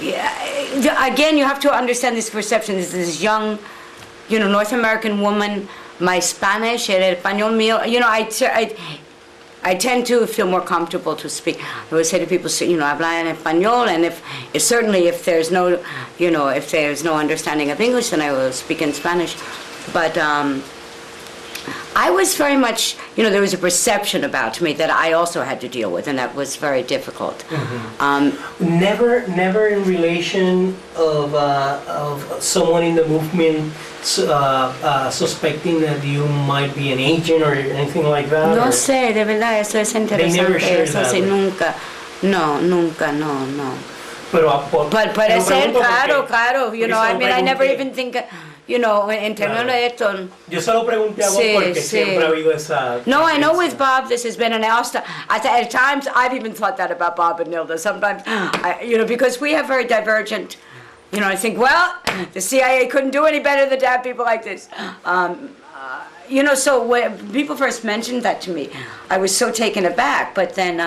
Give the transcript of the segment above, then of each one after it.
Yeah, again, you have to understand this perception. This young, North American woman, my Spanish, el español mío, I tend to feel more comfortable to speak. I always say to people, habla en español, and if there's no, if there's no understanding of English, then I will speak in Spanish. But I was very much, there was a perception about me that I also had to deal with, and that was very difficult. Mm-hmm. Never in relation of someone in the movement suspecting that you might be an agent or anything like that? No sé, de verdad, eso es interesante. They never shared eso that sí, nunca. No, nunca, no. Pero puede ser, claro. I never even think, in términos de esto. Yo solo pregunté a vos porque siempre ha habido esa... No, I know with Bob this has been an ousted. At times I've even thought that about Bob and Nilda. Sometimes, because we have very divergent, I think, well, the CIA couldn't do any better than to have people like this. So when people first mentioned that to me, I was so taken aback, but then,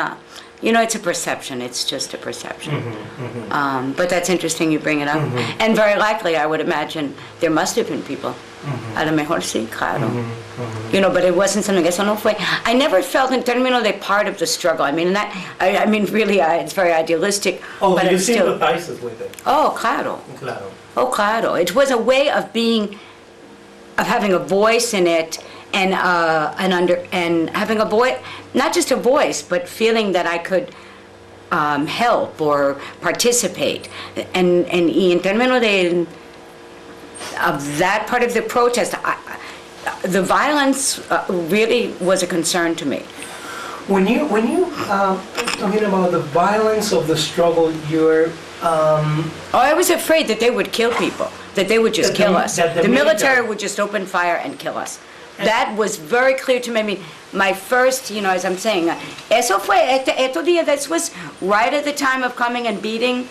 it's a perception. It's just a perception. Mm-hmm, mm-hmm. But that's interesting you bring it up. Mm-hmm. And very likely, I would imagine, there must have been people. Mm-hmm. A lo mejor sí, claro. Mm-hmm. But it wasn't something, eso no fue. I never felt in términos de part of the struggle. Really, it's very idealistic. Oh, but you sympathized with it. Oh, claro. Claro. Oh, claro. It was a way of having a voice in it, and having a voice, not just a voice, but feeling that I could help or participate. And en términos of that part of the protest, the violence really was a concern to me. When you talking about the violence of the struggle, you're I was afraid that they would kill people, that they would just kill us. The military would just open fire and kill us. That was very clear to me. My first, as I'm saying, eso fue, estos días, this was right at the time of coming and beating.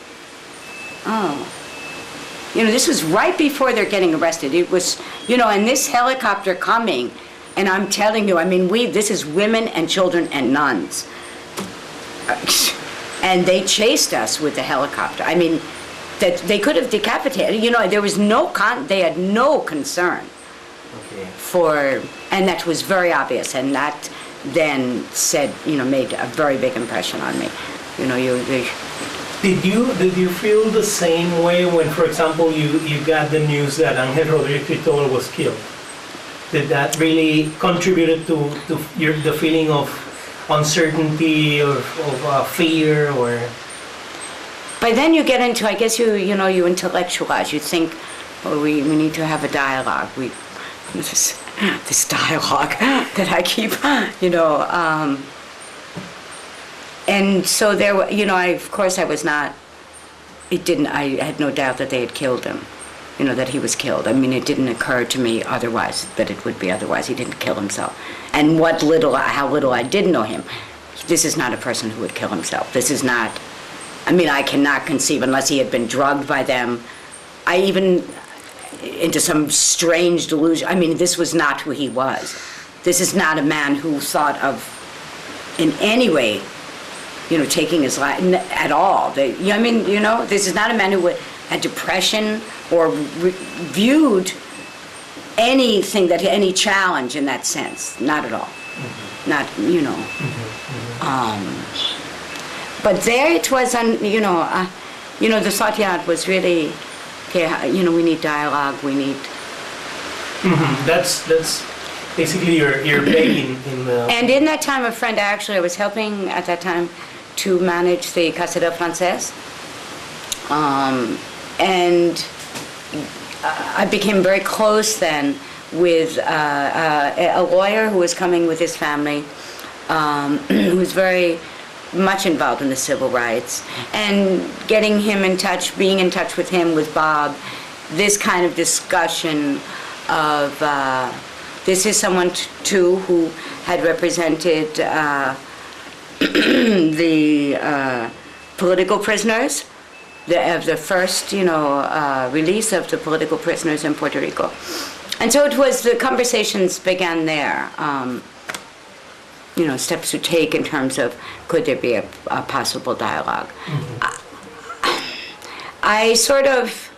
Oh. This was right before they're getting arrested. It was, and this helicopter coming, and I'm telling you, this is women and children and nuns. And they chased us with the helicopter. That they could have decapitated. There was they had no concern. Okay. And that was very obvious, and that then made a very big impression on me. Did you feel the same way when, for example, you got the news that Angel Rodriguez Cristóbal was killed? Did that really contribute to the feeling of uncertainty or of fear or? By then you get into, I guess you intellectualize. You think, we need to have a dialogue. This dialogue that I keep, and so there, of course I was not. I had no doubt that they had killed him. That he was killed. It didn't occur to me otherwise, that it would be otherwise. He didn't kill himself. And how little I did know him, this is not a person who would kill himself. This is not, I cannot conceive, unless he had been drugged by them, into some strange delusion. This was not who he was. This is not a man who thought of, in any way, taking his life at all. This is not a man who had depression or viewed anything any challenge in that sense. Not at all. Mm-hmm. Not, Mm-hmm. But there it was, the thought was really, okay, we need dialogue, we need... Mm-hmm. That's basically your begging in the... And in that time, I was helping at that time to manage the Casa del Francés. And I became very close then with a lawyer who was coming with his family, who was very much involved in the civil rights, and getting him in touch, being in touch with him, with Bob, this kind of discussion of, this is someone too who had represented the political prisoners, the first, release of the political prisoners in Puerto Rico. And so the conversations began there. Steps to take in terms of, could there be a possible dialogue? Mm-hmm. I sort of,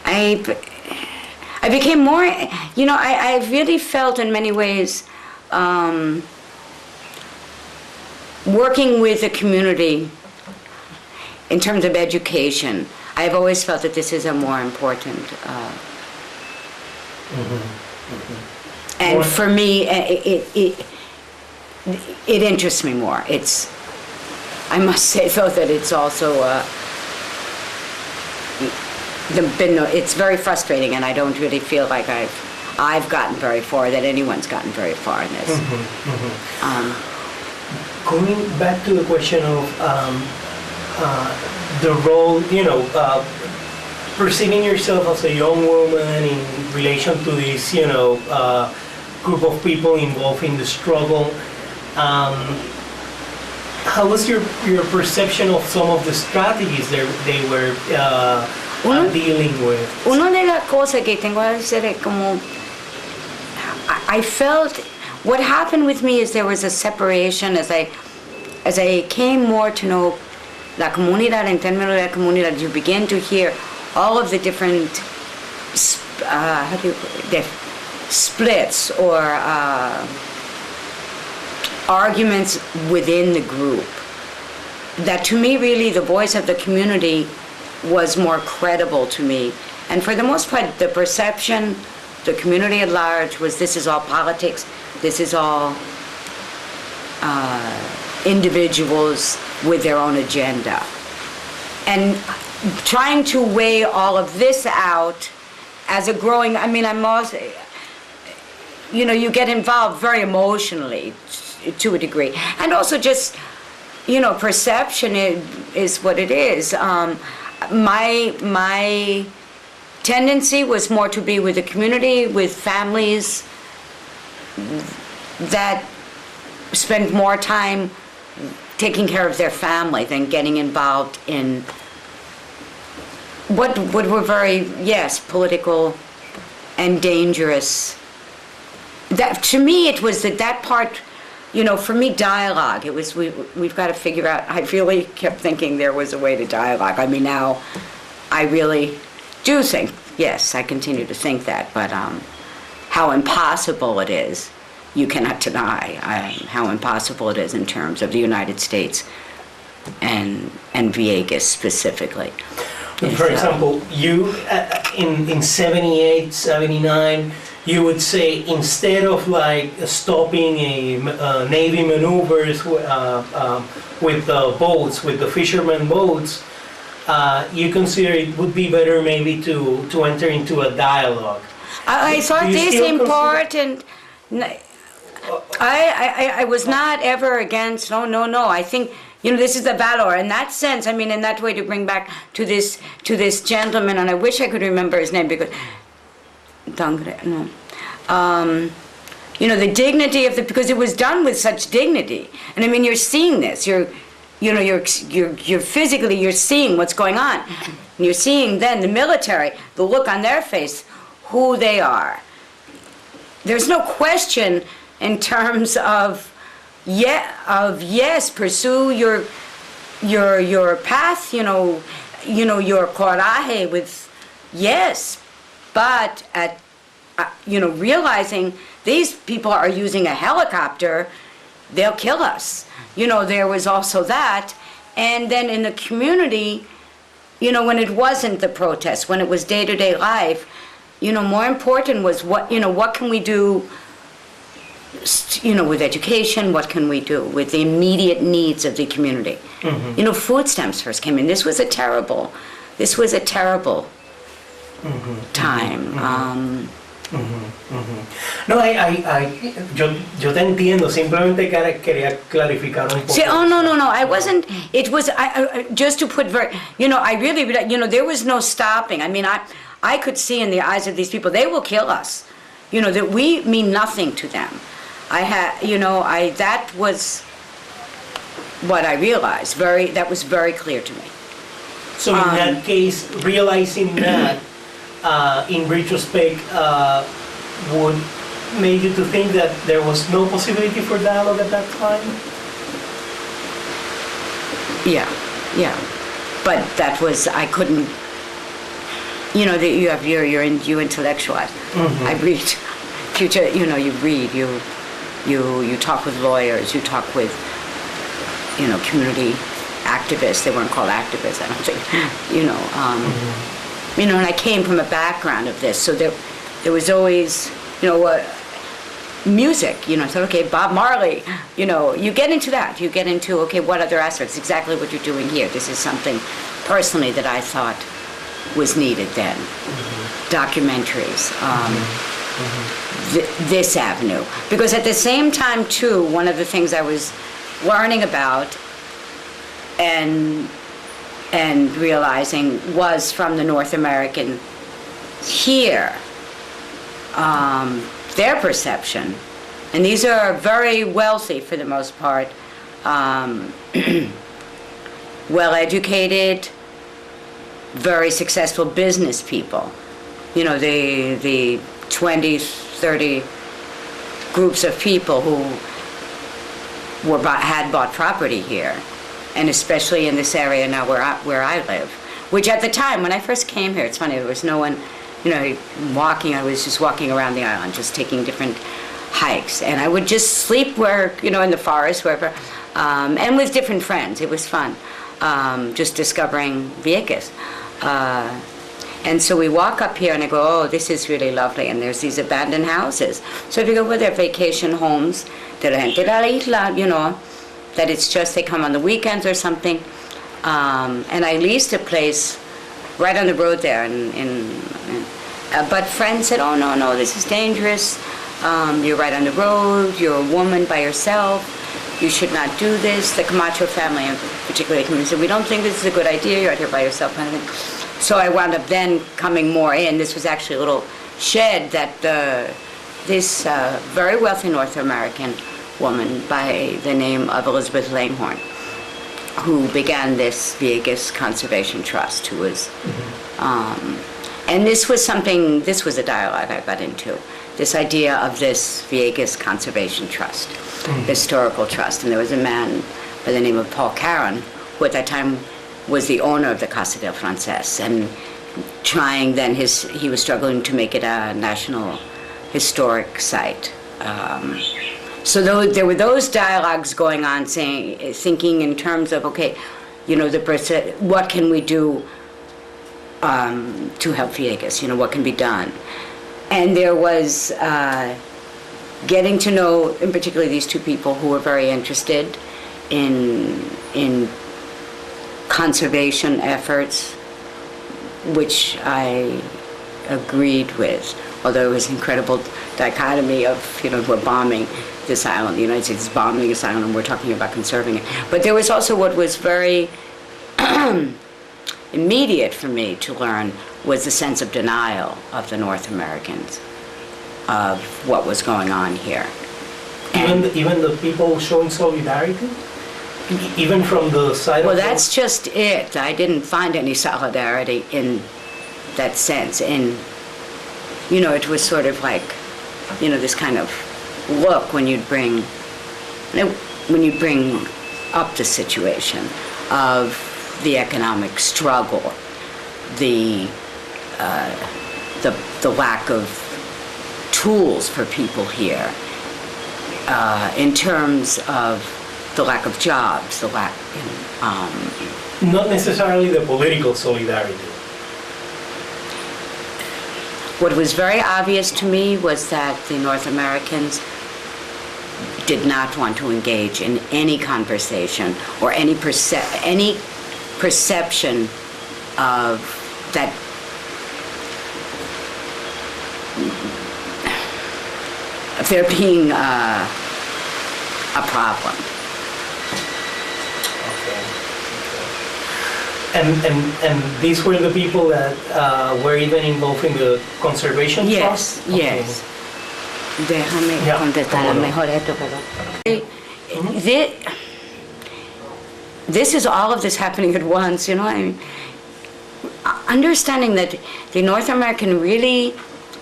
I became more, I really felt in many ways working with the community in terms of education. I've always felt that this is a more important, and for me, it interests me more. I must say though that it's also it's very frustrating, and I don't really feel like I've gotten very far, that anyone's gotten very far in this. Going back to the question of the role, perceiving yourself as a young woman in relation to this, group of people involved in the struggle. How was your perception of some of the strategies they were dealing with? Una de las cosas que tengo que decir es como, I felt, what happened with me is there was a separation as I came more to know la comunidad, en términos de la comunidad, you begin to hear all of the different splits or arguments within the group. That to me, really, the voice of the community was more credible to me. And for the most part, the perception, the community at large, was this is all politics, this is all individuals with their own agenda. And trying to weigh all of this out as a growing, I'm also, you get involved very emotionally to a degree. And also just, perception is what it is. My tendency was more to be with the community, with families that spend more time taking care of their family than getting involved in what were very, political and dangerous. That to me, it was that part. For me, dialogue. It was we've got to figure out. I really kept thinking there was a way to dialogue. Now, I really do think. Yes, I continue to think that. But how impossible it is, you cannot deny. How impossible it is in terms of the United States and Vieques specifically. For example, you in 78, 79. You would say instead of like stopping a Navy maneuvers with the boats, with the fishermen boats, you consider it would be better maybe to enter into a dialogue. I thought this important. I was not ever against. No. I think this is the valor in that sense. In that way to bring back to this gentleman, and I wish I could remember his name because. The dignity of because it was done with such dignity, and you're seeing this. You're physically you're seeing what's going on, and you're seeing then the military, the look on their face, who they are. There's no question in terms of pursue your path. Your coraje with but at realizing these people are using a helicopter, they'll kill us. There was also that. And then in the community, when it wasn't the protest, when it was day-to-day life, more important was what can we do, with education, what can we do with the immediate needs of the community? Mm-hmm. Food stamps first came in. This was a terrible time. Mm-hmm. No, yo te entiendo, simplemente quería clarificar un poco. See, no, I wasn't, it was, just to put I really, there was no stopping. I could see in the eyes of these people, they will kill us, that we mean nothing to them. That was what I realized, that was very clear to me. So in that case, realizing that, in retrospect, would made you to think that there was no possibility for dialogue at that time? Yeah, yeah. But that was, I couldn't, you know, you have you intellectualize. I read, future, you know, you read, you talk with lawyers, you talk with, you know, community activists. They weren't called activists, I don't think. You know, you know, and I came from a background of this, so there was always, you know, music. You know, I thought, okay, Bob Marley. You know, you get into that. You get into, okay, what other aspects? Exactly what you're doing here. This is something personally that I thought was needed then. Documentaries. This avenue, because at the same time too, one of the things I was learning about and realizing was from the North American here, their perception, and these are very wealthy for the most part, well-educated, very successful business people. You know, the 20, 30 groups of people who had bought property here, and especially in this area now where I live, which at the time when I first came here, it's funny, there was no one, you know, walking. I was just walking around the island, just taking different hikes, and I would just sleep where, you know, in the forest, wherever, and with different friends. It was fun, just discovering Vieques. And so we walk up here and I go, oh, this is really lovely. And there's these abandoned houses. So if you go, well, they're vacation homes, de la gente de la isla, you know, that it's just they come on the weekends or something. And I leased a place right on the road there. But friends said, oh, no, this is dangerous. You're right on the road. You're a woman by yourself. You should not do this. The Camacho family, in particular, said, we don't think this is a good idea. You're out here by yourself, kind of thing. So I wound up then coming more in. This was actually a little shed that this very wealthy North American woman by the name of Elizabeth Langhorne, who began this Vieques Conservation Trust, who was, and this was a dialogue I got into, this idea of this Vieques Conservation Trust, historical trust. And there was a man by the name of Paul Caron, who at that time was the owner of the Casa del Frances, and trying then he was struggling to make it a national historic site. So there were those dialogues going on, thinking in terms of, okay, you know, what can we do to help Vieques? You know, what can be done? And there was getting to know, in particular, these two people who were very interested in conservation efforts, which I agreed with, although it was an incredible dichotomy of, you know, we're bombing this island, the United States is bombing this island, and we're talking about conserving it. But there was also what was very immediate for me to learn was the sense of denial of the North Americans of what was going on here. Even the people showing solidarity? Even from the side well, of... Well, that's just it. I didn't find any solidarity in that sense. And, you know, it was sort of like, you know, this kind of look when you'd bring up the situation of the economic struggle, the lack of tools for people here, in terms of the lack of jobs, the lack, not necessarily the political solidarity. What was very obvious to me was that the North Americans did not want to engage in any conversation or any perception of that of there being a problem. And these were the people that were even involved in the conservation trust? Yes. Déjame contestar mejor esto, perdón. This is all of this happening at once, you know. I mean, understanding that the North American really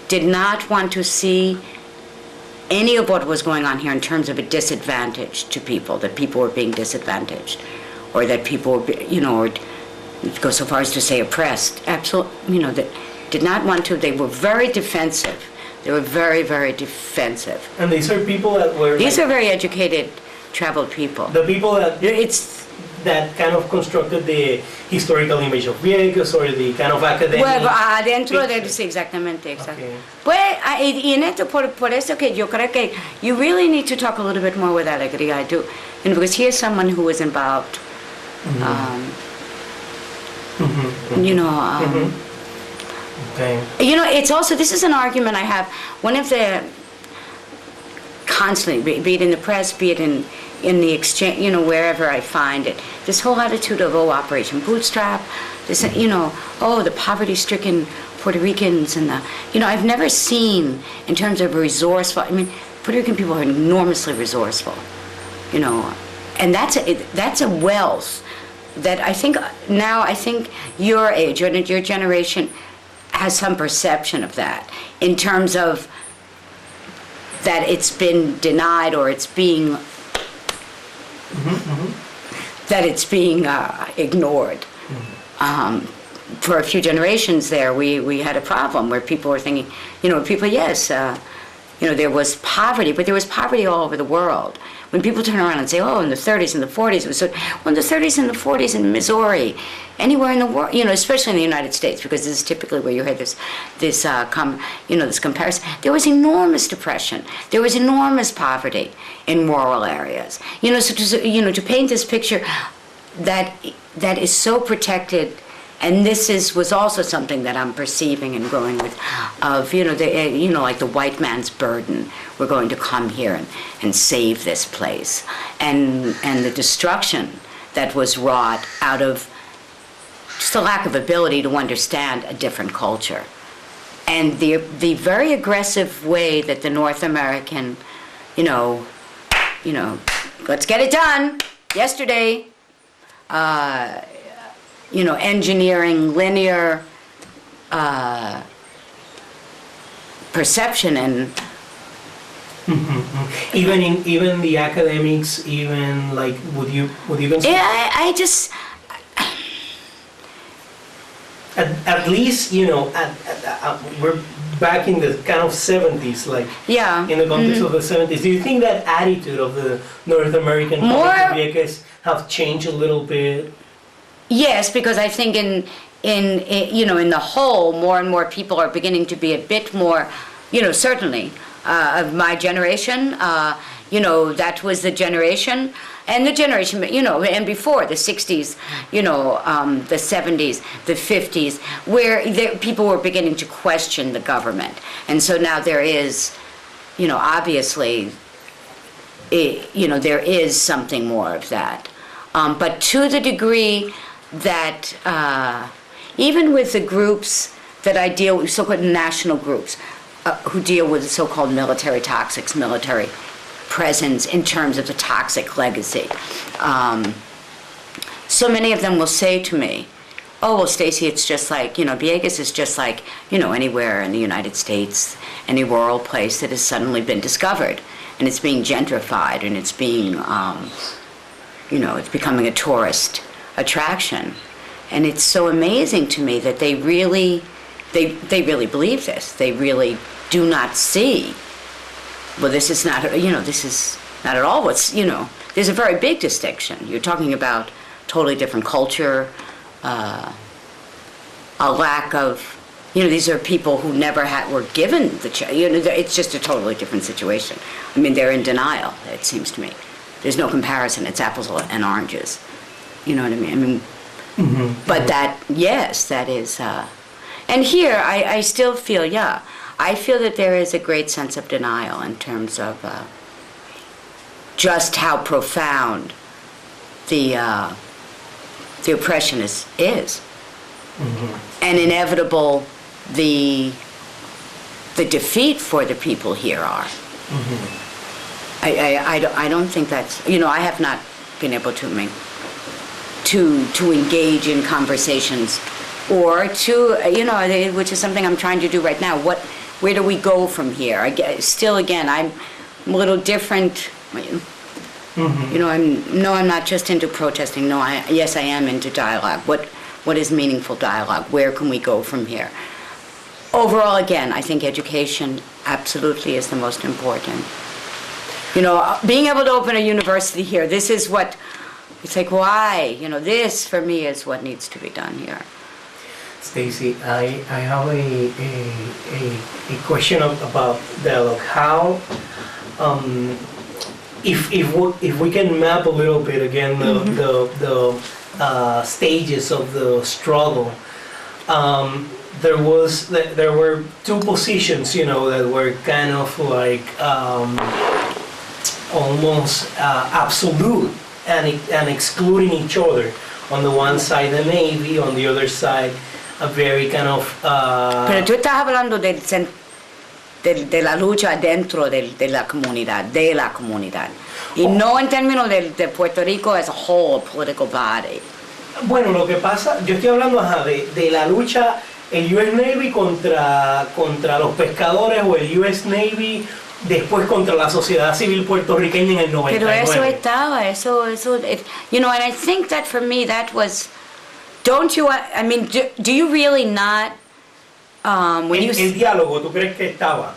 did not want to see any of what was going on here in terms of a disadvantage to people, that people were being disadvantaged, or that people were, or go so far as to say oppressed. Absolutely, that did not want to. They were very defensive. They were very, very defensive. And these are people that were... These are very educated, traveled people. The people that... that kind of constructed the historical image of Vieques or the kind of academic... Bueno, adentro de... Sí, exactamente, exactly. Okay. Pues, y en esto, por eso que yo creo que you really need to talk a little bit more with Alegría, I do. Because here's someone who was involved, Okay. It's also, this is an argument I have. One of the, constantly, be it in the press, be it in the exchange, wherever I find it, this whole attitude of, Operation Bootstrap, this, the poverty-stricken Puerto Ricans and I've never seen, in terms of resourceful, Puerto Rican people are enormously resourceful, and that's a wealth that I think your age, your generation has some perception of that, in terms of that it's been denied or it's being that it's being ignored. For a few generations there, we had a problem where people were thinking, there was poverty, but there was poverty all over the world. When people turn around and say, in the 30s and the 40s, it was so, in the 30s and the 40s in Missouri, anywhere in the world, especially in the United States, because this is typically where you had this comparison. There was enormous depression. There was enormous poverty in rural areas. To paint this picture that is so protected. And this was also something that I'm perceiving and growing with, of like the white man's burden. We're going to come here and save this place, and the destruction that was wrought out of just a lack of ability to understand a different culture, and the very aggressive way that the North American, let's get it done yesterday. Engineering linear perception and even the academics, even like would you consider? Yeah, I just at least we're back in the kind of 70s, like in the context of the 70s. Do you think that attitude of the North American Vieques have changed a little bit? Yes, because I think in the whole, more and more people are beginning to be a bit more, certainly of my generation. That was the generation, and the generation, and before the 60s, the 70s, the 50s, where people were beginning to question the government, and so now there is, obviously, there is something more of that, but to the degree that even with the groups that I deal with, so-called national groups, who deal with so-called military toxics, military presence in terms of the toxic legacy, so many of them will say to me, Stacey, it's just like, Vieques is just like, anywhere in the United States, any rural place that has suddenly been discovered, and it's being gentrified, and it's being, it's becoming a tourist attraction. And it's so amazing to me that they really believe this. They really do not see, this is not, this is not at all what's, there's a very big distinction. You're talking about totally different culture, a lack of, these are people who never were given the chance, it's just a totally different situation. They're in denial, it seems to me. There's no comparison, it's apples and oranges. You know what I mean? But that, yes, that is, and here I still feel, I feel that there is a great sense of denial in terms of just how profound the oppression is. And inevitable the defeat for the people here are. I don't think that's, I have not been able to engage in conversations, or to, which is something I'm trying to do right now. Where do we go from here? Still, again, little different. You know, I'm not just into protesting. No, yes, I am into dialogue. What is meaningful dialogue? Where can we go from here? Overall, again, I think education absolutely is the most important. You know, being able to open a university here, this is what, it's like, why? You know, this for me is what needs to be done here. Stacey, I have a question about dialogue. How, if we can map a little bit again the stages of the struggle, there were two positions, you know, that were kind of like almost absolute and excluding each other. On the one side, the Navy; on the other side, a very kind of. Pero tú estás hablando de la lucha dentro de la comunidad, y no en términos de Puerto Rico as a whole political body. Bueno, lo que pasa, yo estoy hablando de la lucha, el US Navy contra los pescadores, o el US Navy después contra la sociedad civil puertorriqueña en el 99. Pero eso estaba, you know, and I think that for me that was, don't you, I mean, do you really not, when el diálogo, ¿tú crees que estaba?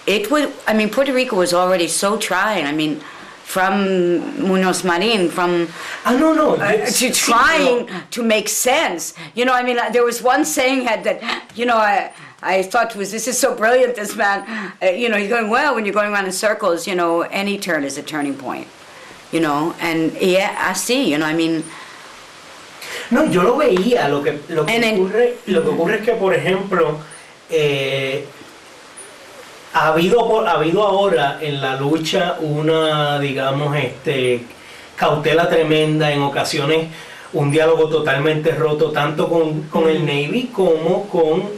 It was, I mean, Puerto Rico was already so trying, I mean, from Munoz Marin, from to trying to make sense. You know, I mean, there was one saying that, you know, I thought this is so brilliant, this man. You know, he's going, well, when you're going around in circles, you know, any turn is a turning point. You know, and yeah, I see, you know, I mean. No, yo lo veía, lo que ocurre es que, por ejemplo, ha habido ahora en la lucha una, digamos, cautela tremenda, en ocasiones un diálogo totalmente roto, tanto con el Navy como con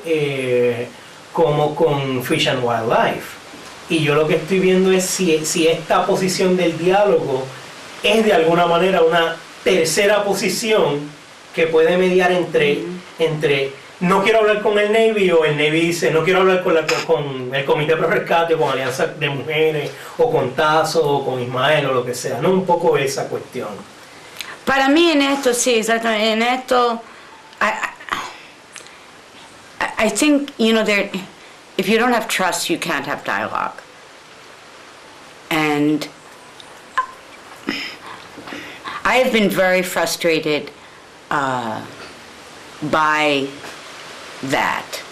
Fish and Wildlife. Y yo lo que estoy viendo es si esta posición del diálogo es de alguna manera una tercera posición que puede mediar entre no quiero hablar con el Navy, o el Navy dice no quiero hablar con el Comité Pro Rescate, o con Alianza de Mujeres, o con Tazo, o con Ismael, o lo que sea, no, un poco esa cuestión. Para mí en esto, sí, exactamente, en esto, I think, you know, if you don't have trust, you can't have dialogue. And I have been very frustrated by that,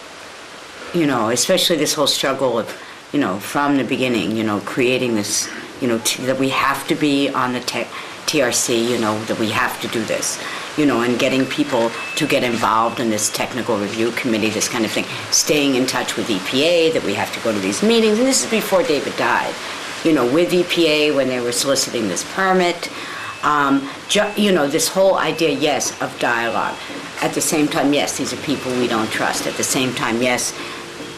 you know, especially this whole struggle of, you know, from the beginning, you know, creating this, you know, that we have to be on the TRC, you know, that we have to do this, you know, and getting people to get involved in this technical review committee, this kind of thing, staying in touch with EPA, that we have to go to these meetings, and this is before David died, you know, with EPA when they were soliciting this permit. You know, this whole idea, yes, of dialogue. At the same time, yes, these are people we don't trust. At the same time, yes,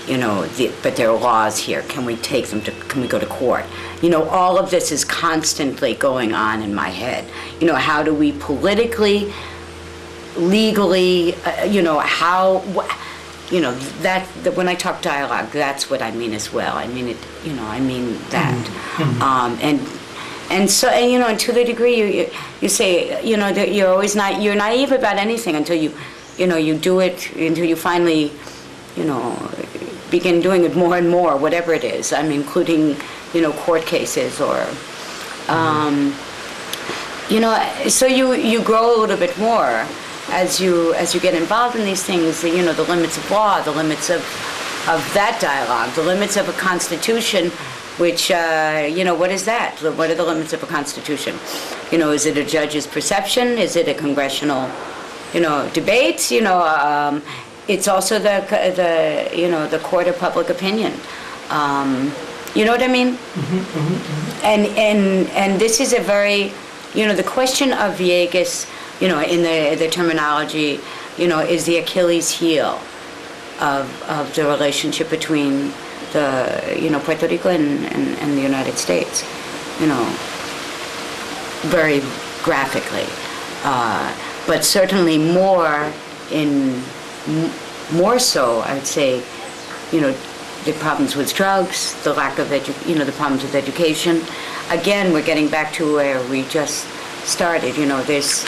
you know, but there are laws here. Can we take them can we go to court? You know, all of this is constantly going on in my head. You know, how do we politically, legally, you know, you know, that when I talk dialogue, that's what I mean as well. I mean it, you know, I mean that. And so, and, you know, and to the degree you say, you know, that you're naive about anything until you do it, until you finally, you know, begin doing it more and more, whatever it is. I mean, including, you know, court cases or, you know, so you grow a little bit more as you get involved in these things. You know, the limits of law, the limits of that dialogue, the limits of a constitution. Which, you know, what is that? What are the limits of a constitution? You know, is it a judge's perception? Is it a congressional, you know, debate? You know, it's also the you know, the court of public opinion. You know what I mean? And this is a very, you know, the question of Villegas, you know, in the terminology, you know, is the Achilles heel of the relationship between you know, Puerto Rico and the United States, you know, very graphically, but certainly more so, I would say, you know, the problems with drugs, the lack of the problems with education. Again, we're getting back to where we just started. This,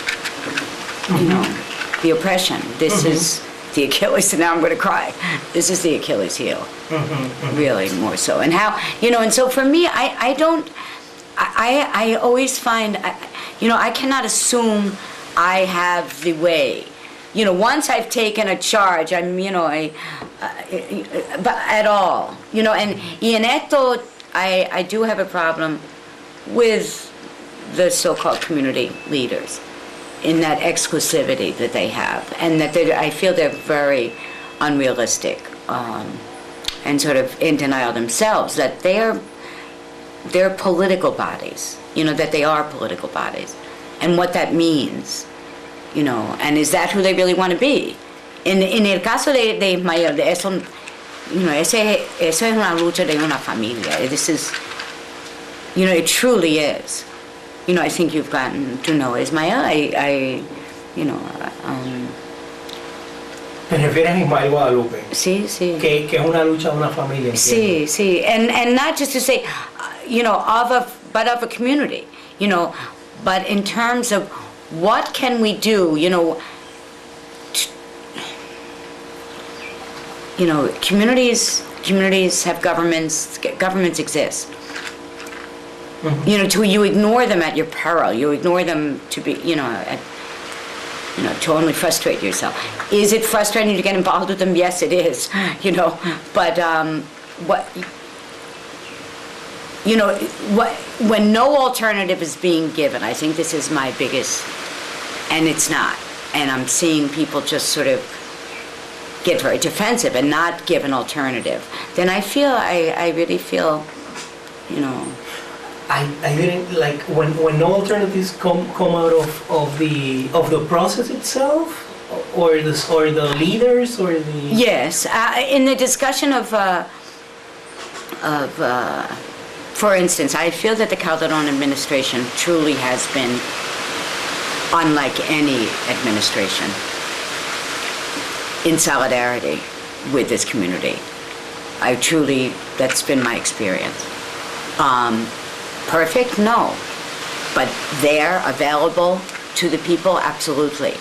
the oppression. This is the Achilles. And now I'm going to cry. This is the Achilles heel, really more so. And how, and so for me, I don't. I always find, I cannot assume I have the way. Once I've taken a charge, but at all. And in esto, I do have a problem with the so-called community leaders in that exclusivity that they have, and that I feel they're very unrealistic and sort of in denial themselves, that they're political bodies, that they are political bodies, and what that means, and is that who they really want to be? En el caso de Ismael, eso es una lucha de una familia. This is, it truly is. I think you've gotten to know Ismael. ¿Te refieres a Ismael Guadalupe? Sí, sí. Que es una lucha de una familia. Sí, sí. And not just to say, but of a community, but in terms of what can we do, communities have governments exist. You ignore them at your peril. You ignore them to be, to only frustrate yourself. Is it frustrating to get involved with them? Yes, it is. But when no alternative is being given, I think this is my biggest, and it's not. And I'm seeing people just sort of get very defensive and not give an alternative. Then I really feel, I didn't like when no alternatives come out of the process itself, or the leaders, or the. Yes, in the discussion of for instance, I feel that the Calderon administration truly has been unlike any administration in solidarity with this community. That's been my experience. Perfect? No. But they're available to the people? Absolutely.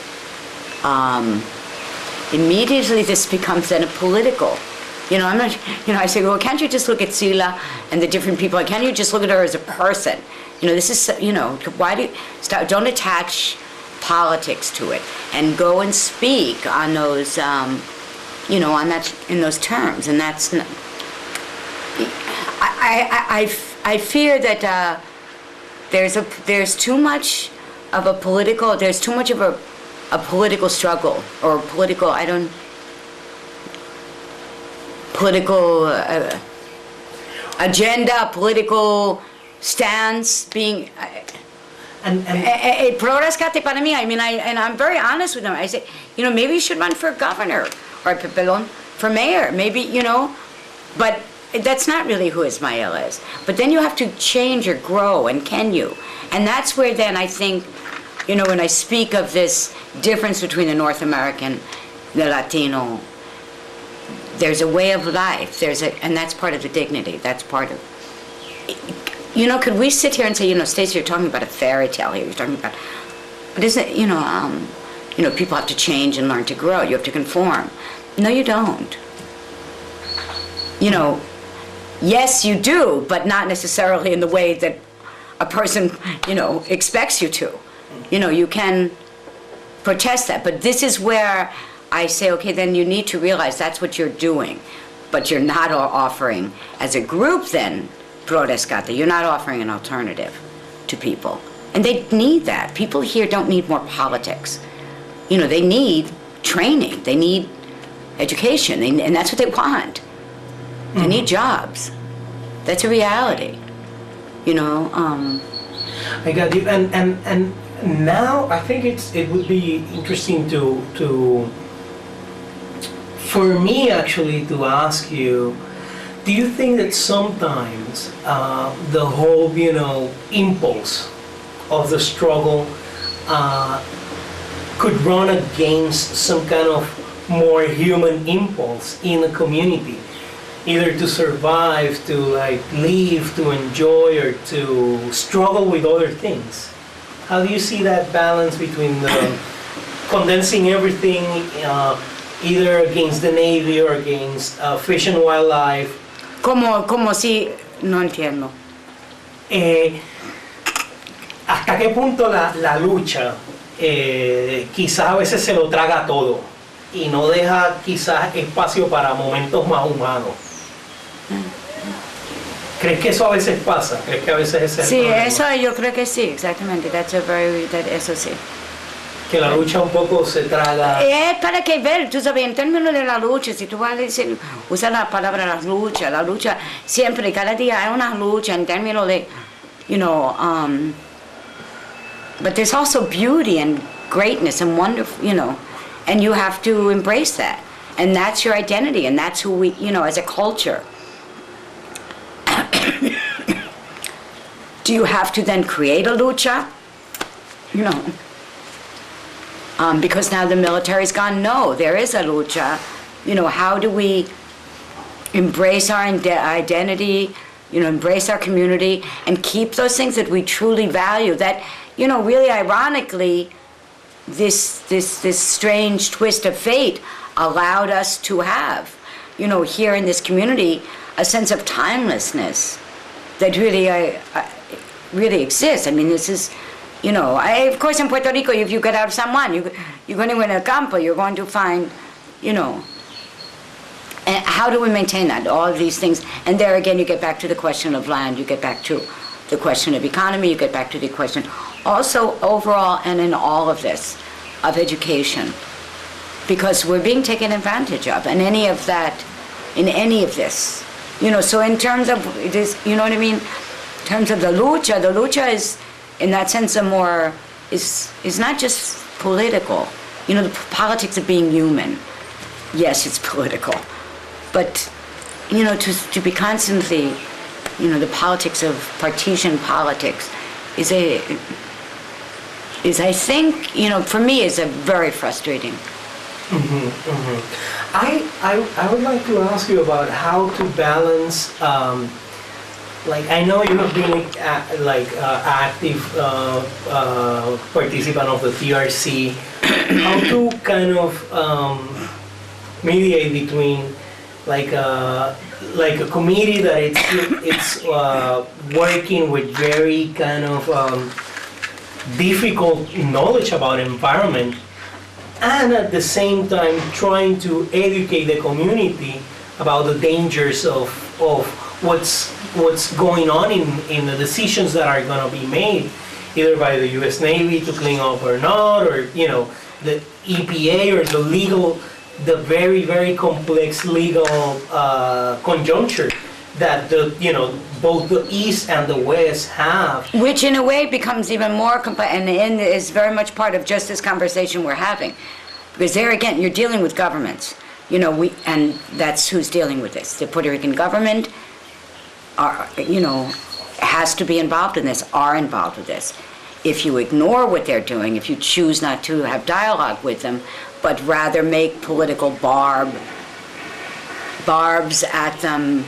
Immediately this becomes then a political. I'm not, I say, well, can't you just look at Sila and the different people? Can't you just look at her as a person? This is, why don't attach politics to it and go and speak on those, in those terms. And that's not, I fear that there's too much of a political struggle or political agenda, political stance being. Pro rescate para mí. And I'm very honest with them. I say, maybe you should run for governor or for mayor. Maybe, but. That's not really who Ismael is. But then you have to change or grow, and can you? And that's where then I think, when I speak of this difference between the North American, the Latino, there's a way of life, and that's part of the dignity, that's part of, could we sit here and say, Stacey, you're talking about a fairy tale here, you're talking about, but isn't it, people have to change and learn to grow, you have to conform. No, you don't. Yes, you do, but not necessarily in the way that a person, expects you to. You can protest that, but this is where I say, okay, then you need to realize that's what you're doing, but you're not offering, as a group then, pro rescate, you're not offering an alternative to people. And they need that. People here don't need more politics. They need training, they need education, and that's what they want. They need jobs. That's a reality. I got you. And now I think it would be interesting to for me actually to ask you, do you think that sometimes the whole impulse of the struggle could run against some kind of more human impulse in a community? either to survive, to like live, to enjoy, or to struggle with other things. How do you see that balance between the condensing everything, either against the Navy or against fish and wildlife? Como si, no entiendo. ¿Hasta qué punto la lucha quizás a veces se lo traga todo y no deja quizás espacio para momentos más humanos? ¿Crees que eso a veces pasa? ¿Crees que a veces ese es el Sí, problema? eso yo creo que sí, exactamente. Eso sí. Que la lucha un poco se traga. Para que ver, tú sabes, en términos de la lucha, si tú vas a decir, usa la palabra la lucha siempre, cada día hay una lucha en términos de, but there's also beauty and greatness and wonderful, and you have to embrace that. And that's your identity, and that's who we, as a culture. Do you have to then create a lucha? Because now the military's gone, no, there is a lucha. How do we embrace our identity, embrace our community, and keep those things that we truly value, that, really ironically, this strange twist of fate allowed us to have, here in this community, a sense of timelessness that really exists. I mean, this is, of course in Puerto Rico, if you get out of San Juan, you're going to go in a campo, you're going to find, and how do we maintain that? All of these things. And there again, you get back to the question of land, you get back to the question of economy, you get back to the question also overall and in all of this, of education. Because we're being taken advantage of, and in any of this. So in terms of this, you know what I mean? In terms of the lucha is, in that sense, is not just political. The politics of being human. Yes, it's political. But, to be constantly, the politics of partisan politics is I think, for me, is a very frustrating. Mm-hmm, mm-hmm. I would like to ask you about how to balance, I know you have been active participant of the TRC, how to kind of mediate between a committee that it's working with very kind of difficult knowledge about environment, and at the same time trying to educate the community about the dangers of what's going on in the decisions that are going to be made, either by the U.S. Navy to clean up or not, or the EPA, or the very, very complex legal conjuncture that both the East and the West have. Which in a way becomes even more complex, and is very much part of just this conversation we're having. Because there again, you're dealing with governments. And that's who's dealing with this. The Puerto Rican government has to be involved in this, are involved with this. If you ignore what they're doing, if you choose not to have dialogue with them, but rather make political barbs at them,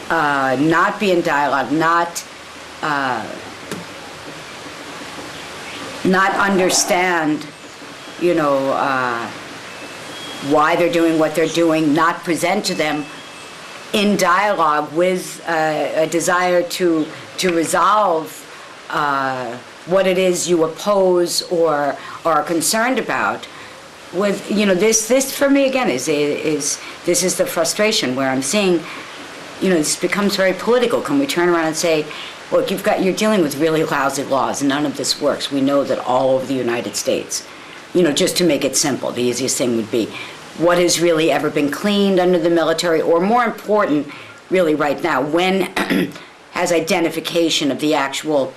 not be in dialogue, not understand, why they're doing what they're doing, not present to them in dialogue with a desire to resolve what it is you oppose or are concerned about. With this for me again is this is the frustration where I'm seeing, this becomes very political. Can we turn around and say, look, you're dealing with really lousy laws and none of this works. We know that all over the United States, just to make it simple, the easiest thing would be what has really ever been cleaned under the military, or more important, really right now, when has identification of the actual,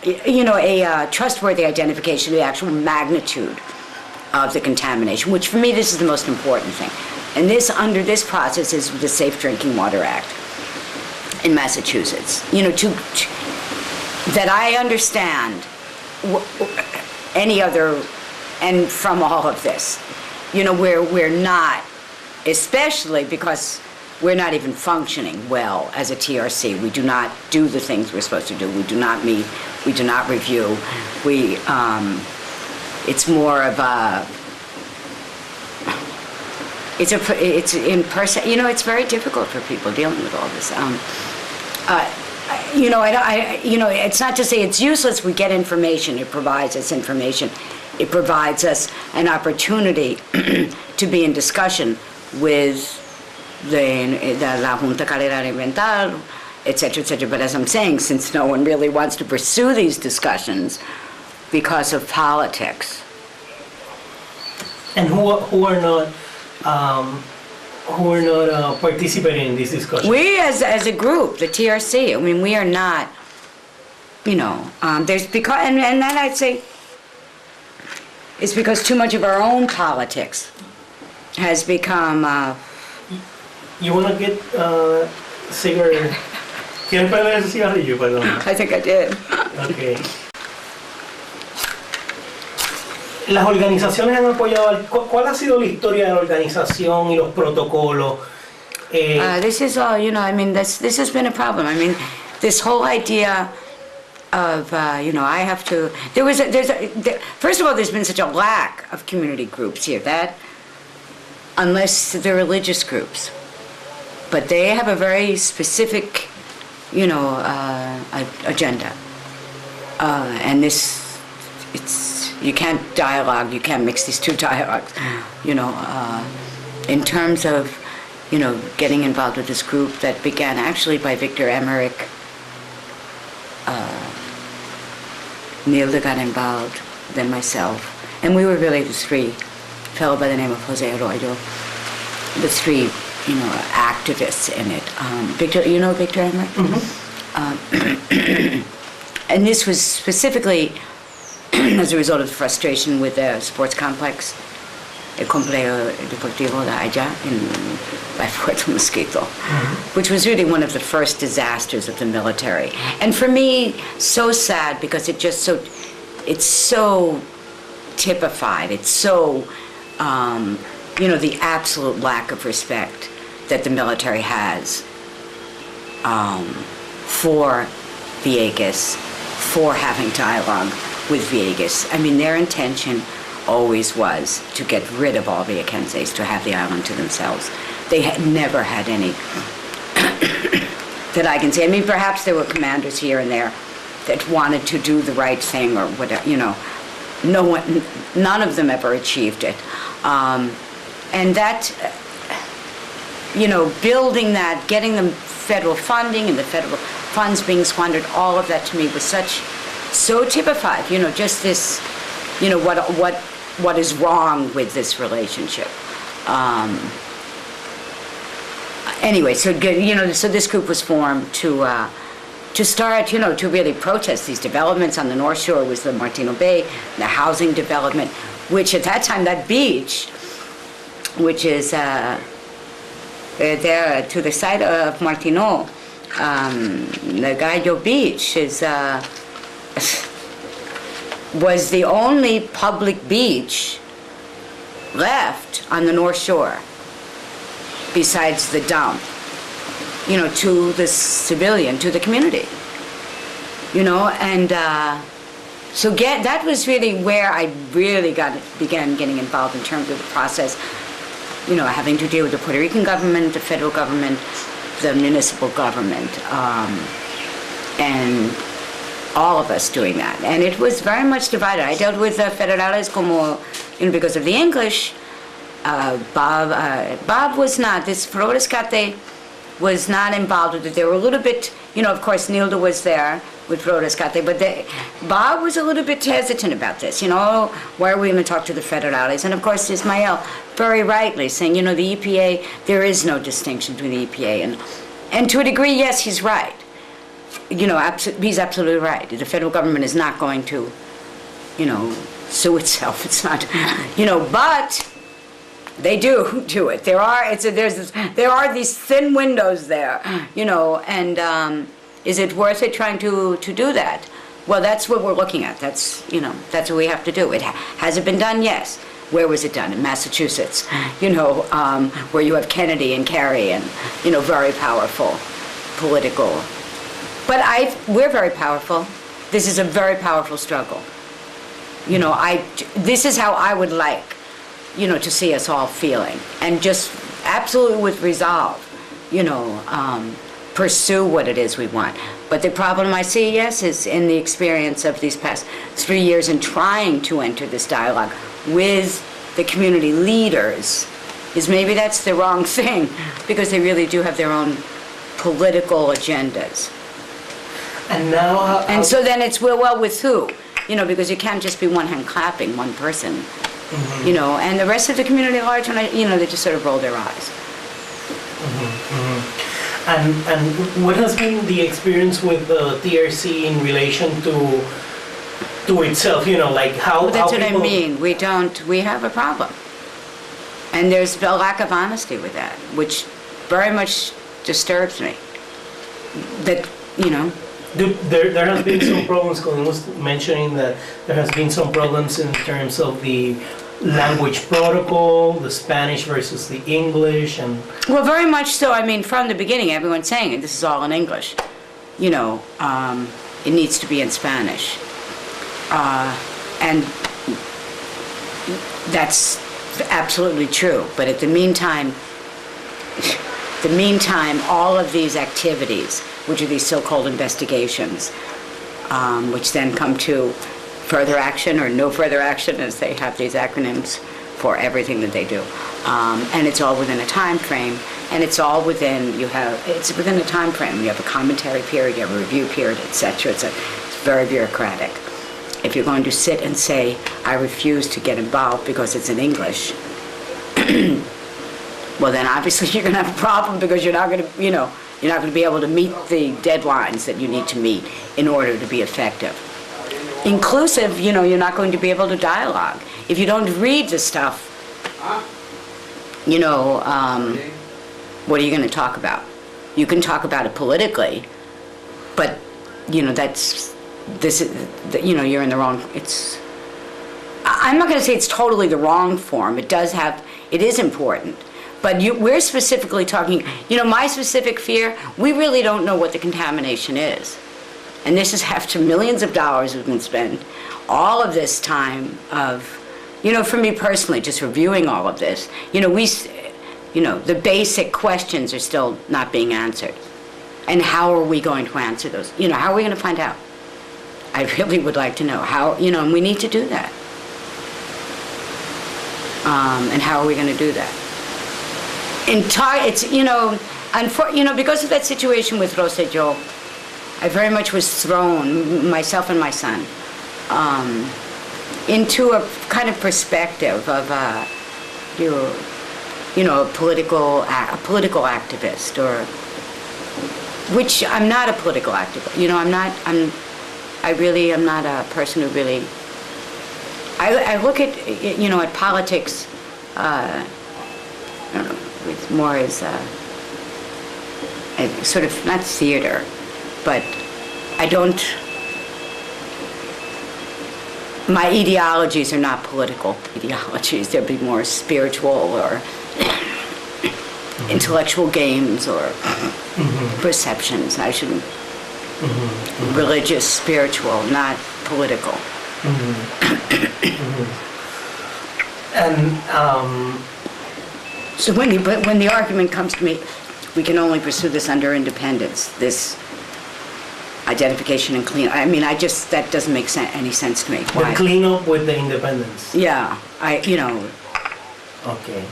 a trustworthy identification of the actual magnitude of the contamination, which for me this is the most important thing. And under this process is the Safe Drinking Water Act in Massachusetts. That I understand any other, and from all of this, we're not, especially because we're not even functioning well as a TRC. We do not do the things we're supposed to do. We do not meet. We do not review. It's more of a. It's in person. It's very difficult for people dealing with all this. It's not to say it's useless. We get information. It provides us information. It provides us an opportunity to be in discussion with la Junta Carrera Ambiental, etc., etc. But as I'm saying, since no one really wants to pursue these discussions because of politics. And who are not participating in this discussion? We, as a group, the TRC, I mean, we are not, there's because, and then I'd say, it's because too much of our own politics has become. You want to get cigarette? ¿Quieres pegar ese cigarrillo, perdón? I think I did. Okay. Las organizaciones han apoyado. ¿Cuál ha sido la historia de la organización y los protocolos? This is all, this has been a problem. I mean, this whole idea of, I have to, first of all, there's been such a lack of community groups here, unless they're religious groups. But they have a very specific, agenda. And you can't dialogue, you can't mix these two dialogues, in terms of, getting involved with this group that began actually by Victor Emmerich. Nilda got involved, then myself. And we were really the three, a fellow by the name of Jose Arroyo, the three, activists in it. Victor, Victor Emmerich? Mm-hmm. And this was specifically as a result of the frustration with the sports complex, El Complejo Deportivo de allá by Puerto Mosquito, which was really one of the first disasters of the military. And for me, so sad because it's so typified. It's so, the absolute lack of respect that the military has for Villegas, for having dialogue with Villegas. I mean, their intention always was to get rid of all Villakenses, to have the island to themselves. They had never had any that I can say. I mean, perhaps there were commanders here and there that wanted to do the right thing or whatever, none of them ever achieved it. And that, building that, getting them federal funding and the federal funds being squandered, all of that to me was so typified, just this, what is wrong with this relationship. Anyway, so this group was formed to start, to really protest these developments on the North Shore. Was the Martino Bay, the housing development, which at that time, that beach, which is there to the side of Martino, the Gallo Beach was the only public beach left on the North Shore besides the dump, to the civilian, to the community, and so that was really where I really began getting involved in terms of the process, having to deal with the Puerto Rican government, the federal government, the municipal government, and all of us doing that. And it was very much divided. I dealt with federales como, because of the English. Bob was not, this Pro Rescate was not involved with it. They were a little bit, of course, Nilda was there with Pro Rescate, but Bob was a little bit hesitant about this, why are we going to talk to the federales? And of course, Ismael, very rightly, saying, the EPA, there is no distinction between the EPA. And to a degree, yes, he's right. He's absolutely right. The federal government is not going to, sue itself. It's not, but they do it. There are these thin windows there, and is it worth it trying to do that? Well, that's what we're looking at. That's what we have to do. Has it been done? Yes. Where was it done? In Massachusetts, where you have Kennedy and Kerry and, very powerful political. But we're very powerful. This is a very powerful struggle. This is how I would like, to see us all feeling. And just absolutely with resolve, pursue what it is we want. But the problem I see, yes, is in the experience of these past 3 years in trying to enter this dialogue with the community leaders, is maybe that's the wrong thing, because they really do have their own political agendas. And now... and so then it's, well, with who? Because you can't just be one hand clapping one person, and the rest of the community at large, they just sort of roll their eyes. And what has been the experience with the TRC in relation to itself? Like how? Well, that's how what people... I mean. We have a problem, and there's a lack of honesty with that, which very much disturbs me. That There has been some problems. Colin was mentioning that there has been some problems in terms of the language protocol, the Spanish versus the English, and... Well, very much so. I mean, from the beginning, everyone's saying it. This is all in English. It needs to be in Spanish. And that's absolutely true. But at the meantime, all of these activities, which are these so-called investigations, which then come to further action or no further action, as they have these acronyms for everything that they do. And it's all within a time frame, and it's all within, it's within a time frame. You have a commentary period, you have a review period, etc. It's very bureaucratic. If you're going to sit and say, I refuse to get involved because it's in English, well then obviously you're going to have a problem, because you're not going to, you're not going to be able to meet the deadlines that you need to meet in order to be effective. Inclusive, you're not going to be able to dialogue. If you don't read the stuff, what are you going to talk about? You can talk about it politically, but, you're in the wrong, I'm not going to say it's totally the wrong form. It is important. But we're specifically talking, my specific fear, we really don't know what the contamination is. And this is after millions of dollars have been spent, all of this time of, for me personally, just reviewing all of this, the basic questions are still not being answered. And how are we going to answer those? How are we going to find out? I really would like to know how, and we need to do that. And how are we going to do that? Because of that situation with Rosselló, I very much was thrown, myself and my son, into a kind of perspective of a political activist, or which I'm not a political activist. I really am not a person who really. I look at at politics. I don't know. It's more as a sort of, not theater, but my ideologies are not political ideologies. They'll be more spiritual or intellectual games or perceptions. I shouldn't, religious, spiritual, not political. And so when the argument comes to me, we can only pursue this under independence, this identification and clean. I mean, that doesn't make any sense to me. The clean up with the independence. Yeah, Okay.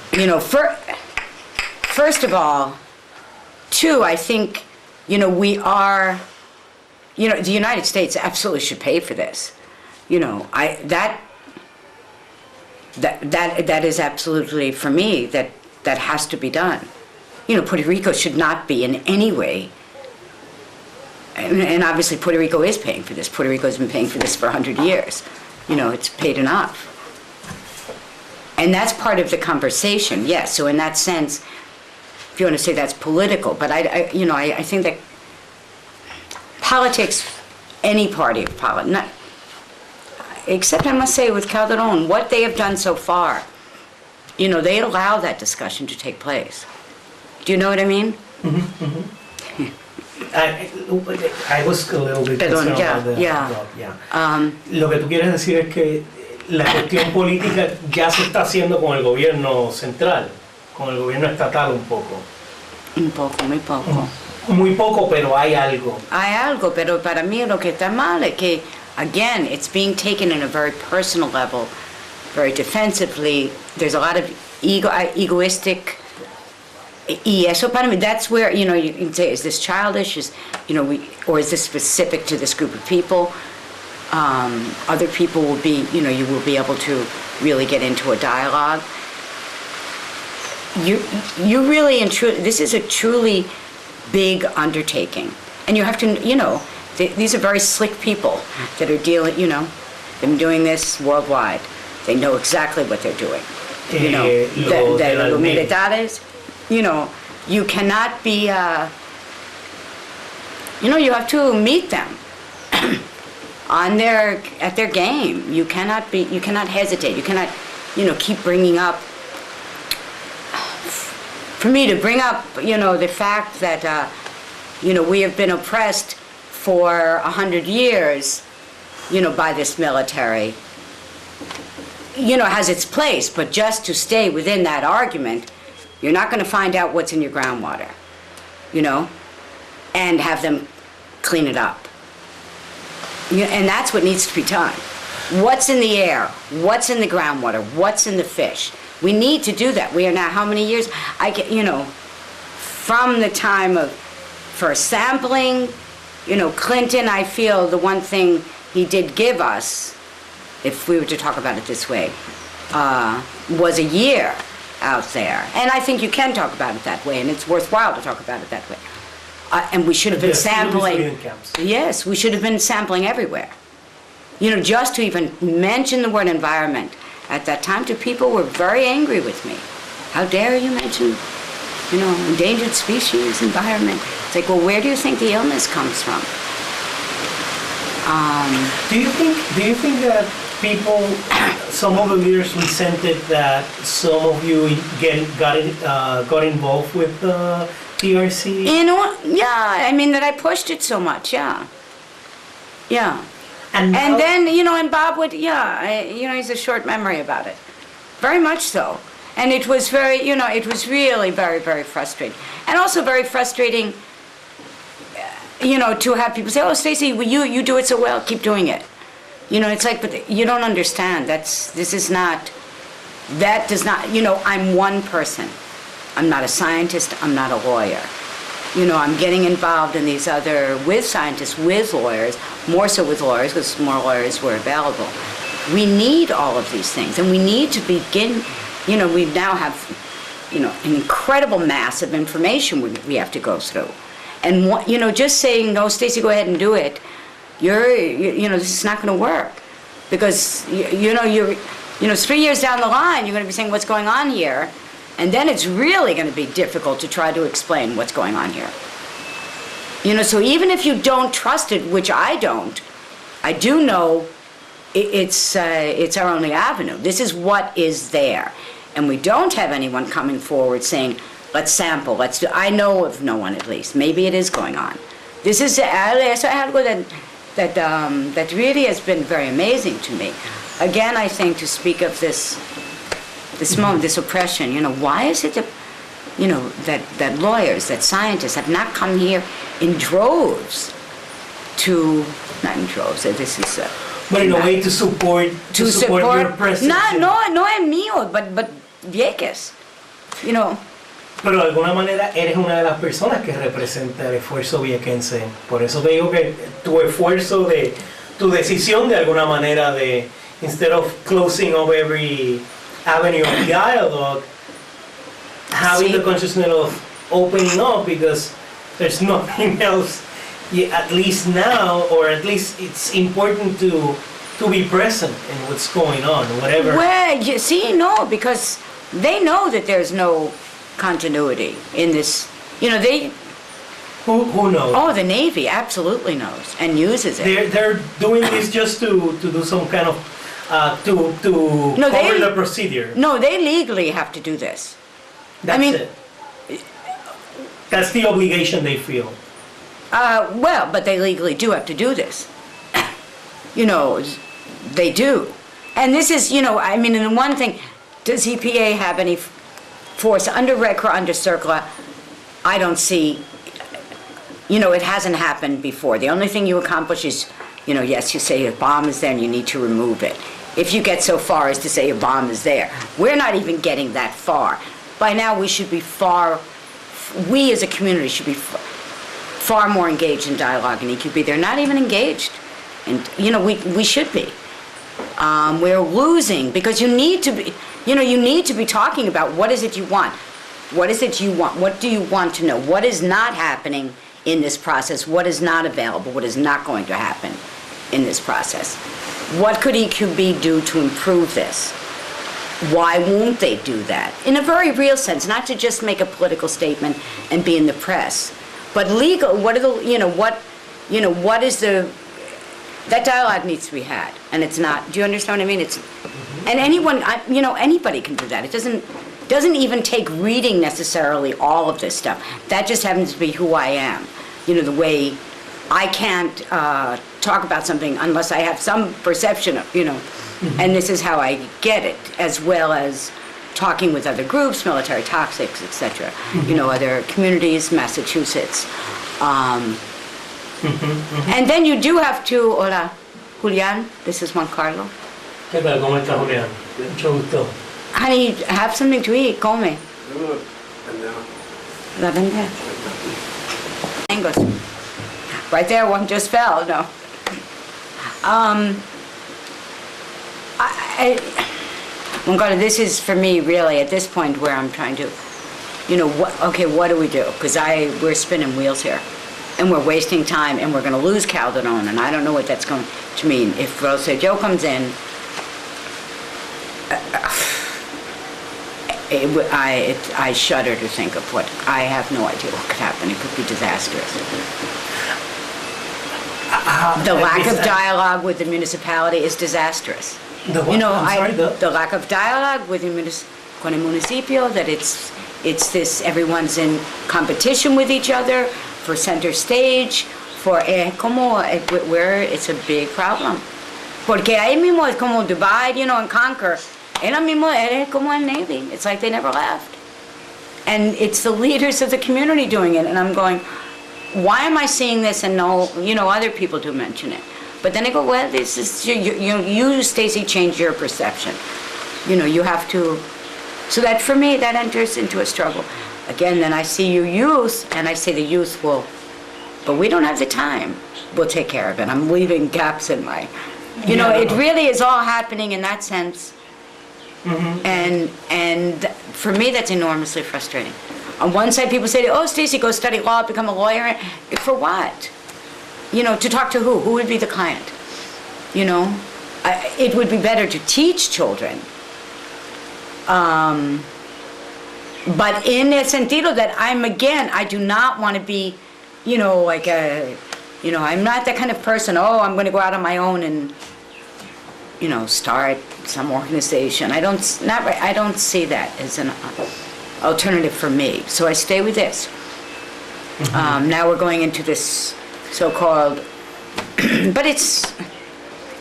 First of all, two, I think, we are, the United States absolutely should pay for this. That is absolutely, for me, that has to be done. Puerto Rico should not be in any way, and obviously Puerto Rico is paying for this. Puerto Rico has been paying for this for 100 years. It's paid enough. And that's part of the conversation, yes. So in that sense, if you want to say that's political, but I think that politics, any party of politics, except I must say with Calderon, what they have done so far, they allow that discussion to take place. Do you know what I mean? I was a little bit Perdón, concerned ya, about the ya. job, yeah. Lo que tú quieres decir es que la cuestión política ya se está haciendo con el gobierno central, con el gobierno estatal un poco. Un poco, muy poco. Muy poco, pero hay algo. Hay algo, pero para mí lo que está mal es que, again, it's being taken in a very personal level, very defensively. There's a lot of egoistic, y eso para mí, that's where, you can say, is this childish, or is this specific to this group of people? Other people will be, you will be able to really get into a dialogue. You really and truly, this is a truly big undertaking. And you have to, these are very slick people that are dealing, they've been doing this worldwide. They know exactly what they're doing. Los militares, you cannot be, you have to meet them at their game. You cannot hesitate. You cannot, keep bringing up. For me to bring up, the fact that, we have been oppressed for 100 years, by this military, has its place, but just to stay within that argument, you're not going to find out what's in your groundwater, and have them clean it up. And that's what needs to be done. What's in the air? What's in the groundwater? What's in the fish? We need to do that. We are now, how many years? From the time of first sampling, Clinton, I feel the one thing he did give us, if we were to talk about it this way, was a year out there. And I think you can talk about it that way, and it's worthwhile to talk about it that way. And we should have been sampling. Yes, we should have been sampling everywhere. Just to even mention the word environment at that time to people were very angry with me. How dare you mention, endangered species, environment. It's like, well, where do you think the illness comes from? Do you think that people, some of the leaders resented that some of you got involved with the TRC? That I pushed it so much, yeah. And then, and Bob would, he's a short memory about it. Very much so. And it was very, it was really very, very frustrating. And also very frustrating, to have people say, oh, Stacey, well, you do it so well, keep doing it. It's like, but you don't understand. That does not, I'm one person. I'm not a scientist, I'm not a lawyer. I'm getting involved in these with scientists, with lawyers, more so with lawyers, because more lawyers were available. We need all of these things, and we need to begin, we now have, an incredible mass of information we have to go through. And, just saying, no, Stacey, go ahead and do it, this is not going to work. Because, you're 3 years down the line, you're going to be saying, what's going on here? And then it's really going to be difficult to try to explain what's going on here. So even if you don't trust it, which I don't, I do know it's our only avenue. This is what is there. And we don't have anyone coming forward saying, let's sample, let's do. I know of no one, at least. Maybe it is going on. This is algo that really has been very amazing to me. Again, I think to speak of this moment, this oppression, why is it that lawyers, that scientists have not come here in droves not in droves, this is... but in a way to support your presence. No es mío, but Vieques, Pero de alguna manera eres una de las personas que representa el esfuerzo viequense. Por eso te digo que tu esfuerzo, tu decisión de alguna manera de, instead of closing up every avenue of dialogue, having the consciousness of opening up, because there's nothing else, at least now, or at least it's important to be present in what's going on, whatever. Well, you see, no, because they know that there's no continuity in this. Who knows? Oh, the Navy absolutely knows and uses it. They're doing this just to do some kind of to No, cover the procedure. No, they legally have to do this. That's mean- it. That's the obligation they feel. Well, but they legally do have to do this. You know, they do. And this is, you know, I mean, and the one thing, does EPA have any force under REC or under CERCLA? I don't see, you know, it hasn't happened before. The only thing you accomplish is, you know, yes, you say a bomb is there and you need to remove it. If you get so far as to say a bomb is there. We're not even getting that far. By now, we should be we as a community should be far more engaged in dialogue in EQB. They're not even engaged. And, you know, we should be. We're losing because you need to be, you know, you need to be talking about what is it you want. What is it you want? What do you want to know? What is not happening in this process? What is not available? What is not going to happen in this process? What could EQB do to improve this? Why won't they do that? In a very real sense, not to just make a political statement and be in the press, but legal. What are the, what is the, that dialogue needs to be had, and it's not. Do you understand what I mean? It's, and anyone, anybody can do that. It doesn't even take reading necessarily all of this stuff. That just happens to be who I am. You know, the way I can't talk about something unless I have some perception of, and this is how I get it, as well as talking with other groups, military toxics, etc. Other communities, Massachusetts. And then you do have to, hola, Julian, this is Juan Carlo. ¿Qué tal? ¿Cómo está, Julián? Mucho gusto. Honey, have something to eat, come. La bandeja. Mangoes. Right there, one just fell, no. Juan Carlo, this is for me really at this point where I'm trying to, what do we do? Because we're spinning wheels here. And we're wasting time, and we're going to lose Calderon, and I don't know what that's going to mean. If Rosa Joe comes in, I shudder to think of what, I have no idea what could happen. It could be disastrous. The lack of dialogue with the municipality is disastrous. The what? The lack of dialogue with con el municipio, that it's this, everyone's in competition with each other, for center stage, where it's a big problem. Porque ahí mismo es como divide, and conquer. Era mismo, era como el Navy. It's like they never left. And it's the leaders of the community doing it. And I'm going, why am I seeing this and no, other people do mention it. But then I go, well, this is, you Stacey, change your perception. You have to, so that for me, that enters into a struggle. Again, then I see you youth, and I say the youth will, but we don't have the time. We'll take care of it. I'm leaving gaps in my, it really is all happening in that sense. And for me, that's enormously frustrating. On one side, people say, oh, Stacey, go study law, become a lawyer. For what? To talk to who? Who would be the client? It would be better to teach children. But in the sentido that I do not want to be, like I'm not that kind of person, I'm going to go out on my own and, start some organization. I don't see that as an alternative for me. So I stay with this. Now we're going into this so-called, but it's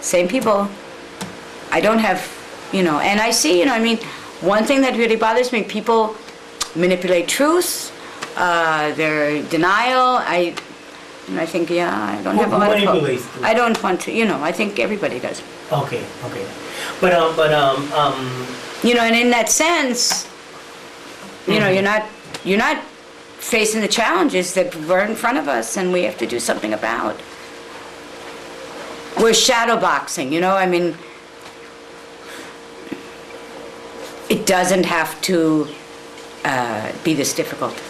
same people. I don't have, and I see, one thing that really bothers me, people manipulate truth, their denial. I think, I don't have a lot of hope. I don't want to, I think everybody does. Okay. But and in that sense, you're not facing the challenges that were in front of us and we have to do something about. We're shadow boxing, it doesn't have to be this difficult.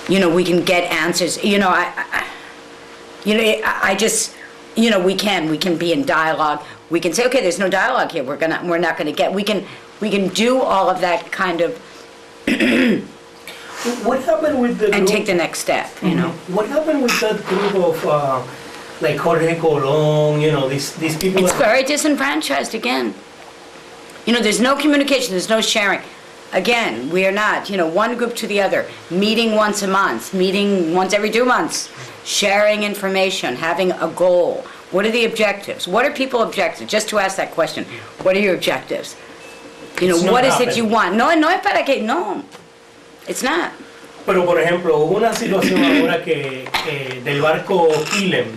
We can get answers. I just, we can be in dialogue. We can say, okay, there's no dialogue here. We're not gonna get. We can do all of that kind of. What happened with the and group? take the next step, you know. What happened with that group of like Jorge Colon, these people? It's very disenfranchised again. There's no communication, there's no sharing. Again, we are not, one group to the other, meeting once a month, meeting once every 2 months, sharing information, having a goal. What are the objectives? What are people objectives? Just to ask that question, what are your objectives? What is it you want? No es para que, no, it's not. Pero por ejemplo, hubo una situación ahora que del barco Quilem,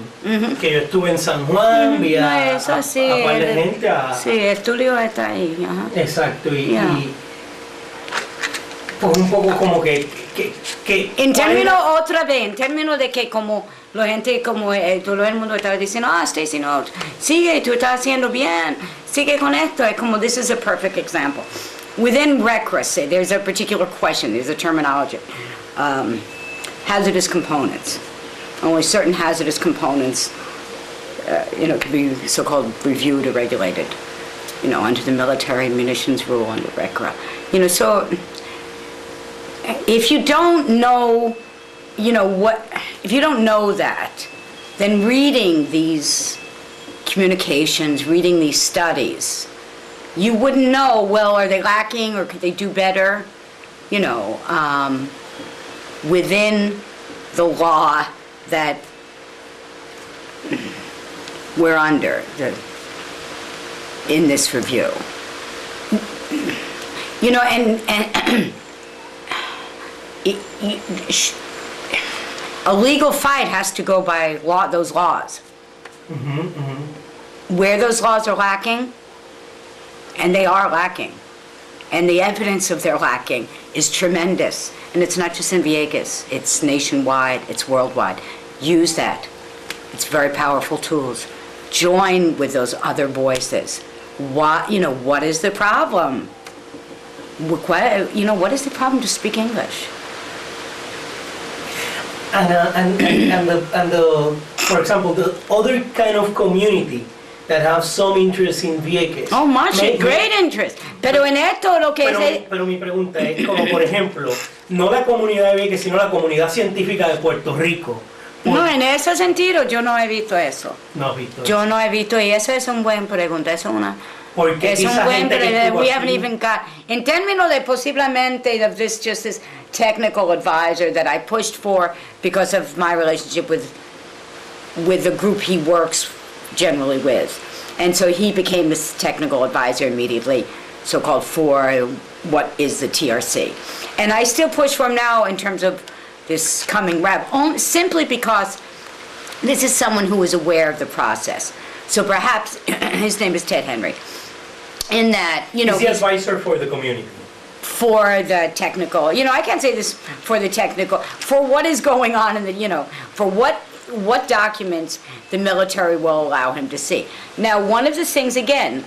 que yo estuve en San Juan, vi a Eso sí, par de gente. sí, el Tulio está ahí. Ajá. Exacto, Yeah. y pues un poco como que En términos, otra vez, en términos de que como la gente, como todo el mundo estaba diciendo, Stacey, no, sigue, tú estás haciendo bien, sigue con esto, es como, this is a perfect example. Within RCRA, say, there's a particular question, there's a terminology. Hazardous components. Only certain hazardous components, can be so-called reviewed or regulated, under the military munitions rule under RCRA. So if you don't know, if you don't know that, then reading these communications, reading these studies, you wouldn't know, well, are they lacking or could they do better, within the law that we're under in this review. And a legal fight has to go by those laws. Where those laws are lacking, and they are lacking, and the evidence of their lacking is tremendous. And it's not just in Vieques, it's nationwide, it's worldwide. Use that. It's very powerful tools. Join with those other voices. What is the problem? What is the problem to speak English? And the, for example, the other kind of community that have some interest in Vieques. Oh, much, great interest. Pero en esto lo que pero mi pregunta es, como por ejemplo, no la comunidad de Vieques, sino la comunidad científica de Puerto Rico. No, en ese sentido yo no he visto eso. No has visto Yo eso. no he visto, y eso es un buen pregunta, eso es una... Porque Es un esa buen gente que pregunta, estuvo we haven't aquí- even got... En términos de posiblemente of this technical advisor that I pushed for because of my relationship with the group he works generally with. And so he became this technical advisor immediately, so-called for what is the TRC. And I still push for him now in terms of this coming rep, simply because this is someone who is aware of the process. So perhaps, his name is Ted Henry, in that, He's the advisor for the community. for the technical, I can't say this for the technical, for what is going on in the, for what documents the military will allow him to see. Now, one of the things, again,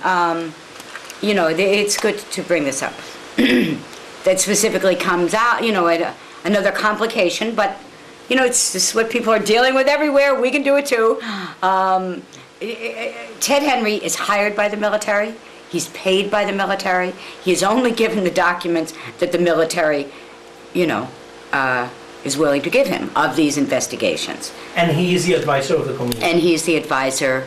it's good to bring this up, that specifically comes out, another complication, but, it's just what people are dealing with everywhere. We can do it too. Ted Henry is hired by the military. He's paid by the military. He is only given the documents that the military, is willing to give him of these investigations. And he is the advisor of the community. And he's the advisor,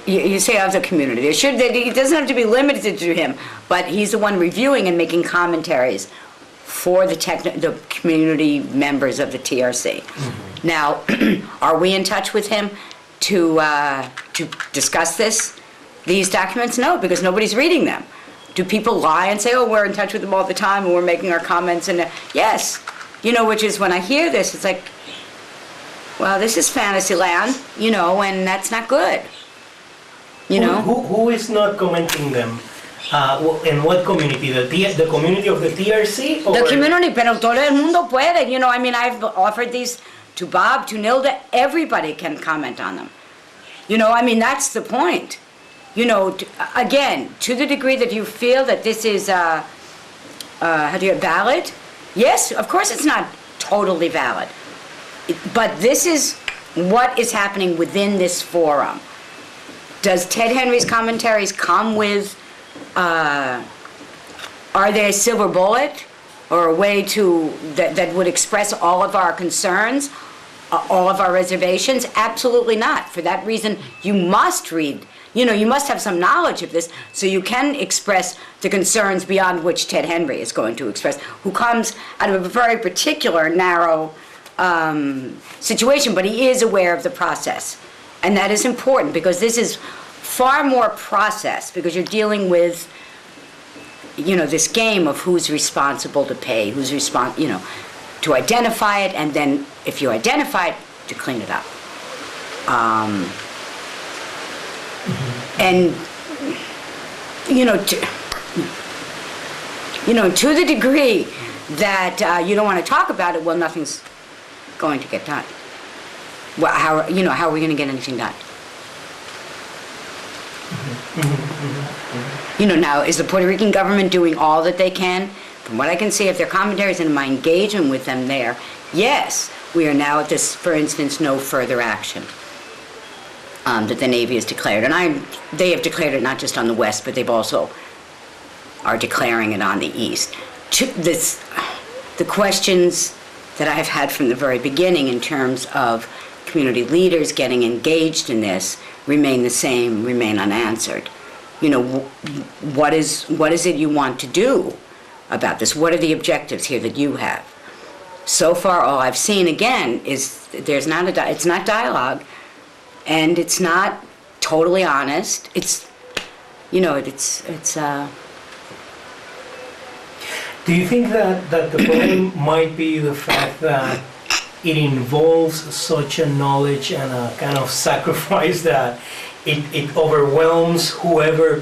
you say of the community. It doesn't have to be limited to him, but he's the one reviewing and making commentaries for the community members of the TRC. Mm-hmm. Now, are we in touch with him to discuss these documents? No, because nobody's reading them. Do people lie and say, oh, we're in touch with them all the time and we're making our comments? And yes, which is when I hear this, it's like, well, this is fantasy land, and that's not good. Who is not commenting them? In what community? The community of the TRC? Or? The community, pero todo el mundo puede. I've offered these to Bob, to Nilda. Everybody can comment on them. That's the point. Again, to the degree that you feel that this is, valid, yes, of course it's not totally valid. But this is what is happening within this forum. Does Ted Henry's commentaries come with, are they a silver bullet? or a way to, that would express all of our concerns, all of our reservations? Absolutely not. For that reason, you must read, you must have some knowledge of this so you can express the concerns beyond which Ted Henry is going to express, who comes out of a very particular, narrow situation, but he is aware of the process. And that is important, because this is far more process, because you're dealing with, this game of who's responsible to pay, who's to identify it, and then if you identify it, to clean it up. And, to the degree that you don't want to talk about it, well, nothing's going to get done. Well, how are we going to get anything done? Now, is the Puerto Rican government doing all that they can? From what I can see of their commentaries and my engagement with them there, yes, we are now at this, for instance, no further action that the Navy has declared. And they have declared it not just on the West, but they've also are declaring it on the East. The questions that I've had from the very beginning in terms of community leaders getting engaged in this remain the same, remain unanswered. What is it you want to do about this? What are the objectives here that you have? So far, all I've seen, again, is it's not dialogue, and it's not totally honest. It's. Do you think that the problem might be the fact that it involves such a knowledge and a kind of sacrifice that it overwhelms whoever,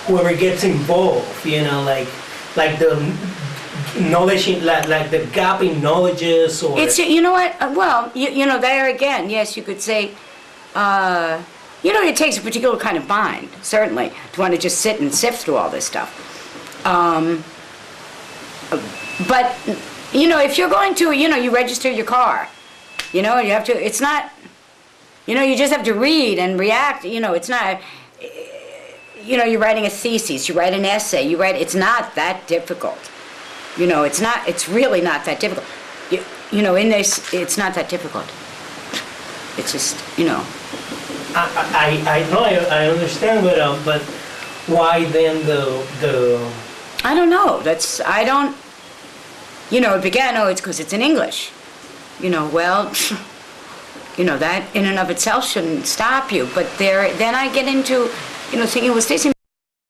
whoever gets involved, like the knowledge, like the gap in knowledges, or... It's, well, there again, yes, you could say, it takes a particular kind of mind, certainly, to want to just sit and sift through all this stuff. But, if you're going to, you register your car, you have to, it's not, you just have to read and react, it's not, you're writing a thesis, you write an essay, it's not that difficult. It's really not that difficult. In this, it's not that difficult. It's just, I know, I understand, but why then the... I don't know. It began, it's because it's in English. Well, that in and of itself shouldn't stop you. But then I get into, thinking, well, Stacey,